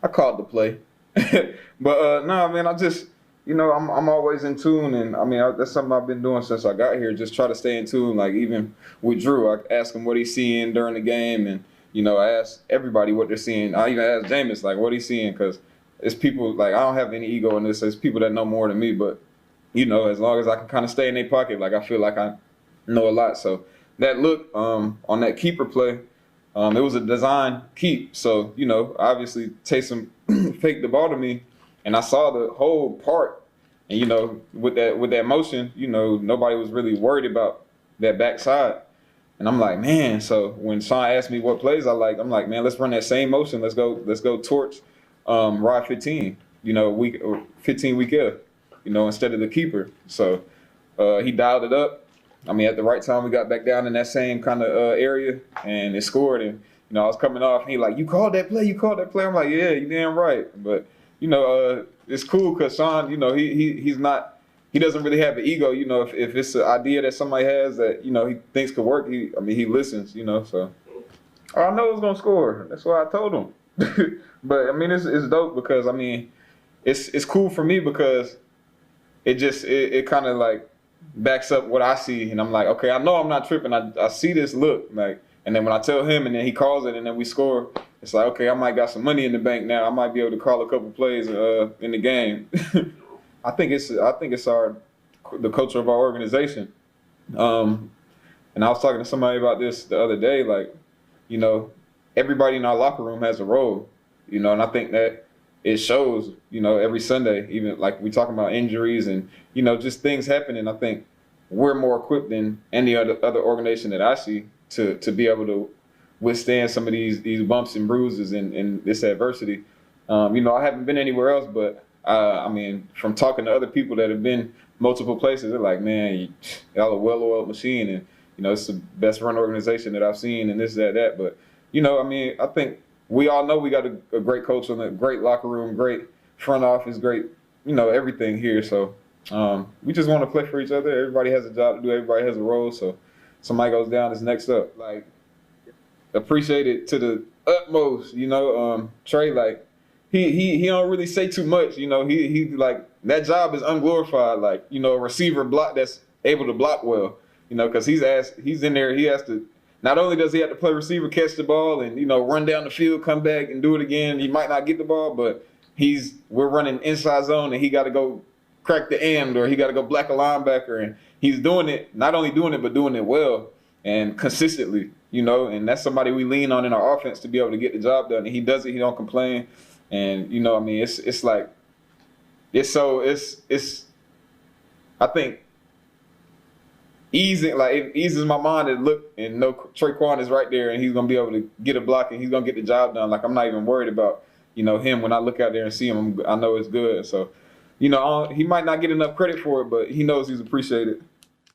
I called the play. But no, man, I just I'm always in tune, and I mean that's something I've been doing since I got here. Just try to stay in tune. Like even with Drew, I ask him what he's seeing during the game, and I ask everybody what they're seeing. I even ask Jameis like what he's seeing because it's people like I don't have any ego in this. It's people that know more than me, but as long as I can kind of stay in their pocket, like I feel like I know a lot. So that look on that keeper play, it was a design keep. So obviously Taysom faked the ball to me, and I saw the whole part. And with that motion, nobody was really worried about that backside. And I'm like, man. So when Sean asked me what plays I'm like, man, let's run that same motion. Let's go torch ride 15. Week 15 week F. Instead of the keeper. So he dialed it up. I mean, at the right time, we got back down in that same kind of area, and it scored. And I was coming off, and he like, you called that play. I'm like, yeah, you damn right. But it's cool because Sean, he's not, he doesn't really have an ego. If it's an idea that somebody has that he thinks could work, he listens. So I know it's gonna score. That's why I told him. But I mean, it's dope because I mean, it's cool for me because it kind of like backs up what I see, and I'm like, okay, I know I'm not tripping. I see this look like, and then when I tell him, and then he calls it, and then we score, it's like, okay, I might got some money in the bank now. I might be able to call a couple plays in the game. I think it's the culture of our organization. And I was talking to somebody about this the other day, like, everybody in our locker room has a role, and I think that it shows, every Sunday, even like we talking about injuries and, just things happening. I think we're more equipped than any other organization that I see to be able to withstand some of these bumps and bruises and this adversity. I haven't been anywhere else, but I mean, from talking to other people that have been multiple places, they're like, man, y'all a well-oiled machine, and it's the best run organization that I've seen, and this, that. But I mean, I think we all know we got a great coach and a great locker room, great front office, great, everything here. So we just want to play for each other. Everybody has a job to do. Everybody has a role. So somebody goes down, is next up. Like, appreciate it to the utmost. Trey, like, he don't really say too much. He like, that job is unglorified. Like, a receiver block that's able to block well. Because he's in there. He has to. Not only does he have to play receiver, catch the ball, and run down the field, come back and do it again. He might not get the ball, but we're running inside zone, and he got to go crack the end, or he got to go black a linebacker, and he's doing it. Not only doing it, but doing it well and consistently. And that's somebody we lean on in our offense to be able to get the job done. And he does it. He don't complain. And I mean, it's like I think. It eases my mind to look and know Traquan is right there and he's gonna be able to get a block and he's gonna get the job done. Like, I'm not even worried about him. When I look out there and see him, I know it's good. So he might not get enough credit for it, but he knows he's appreciated.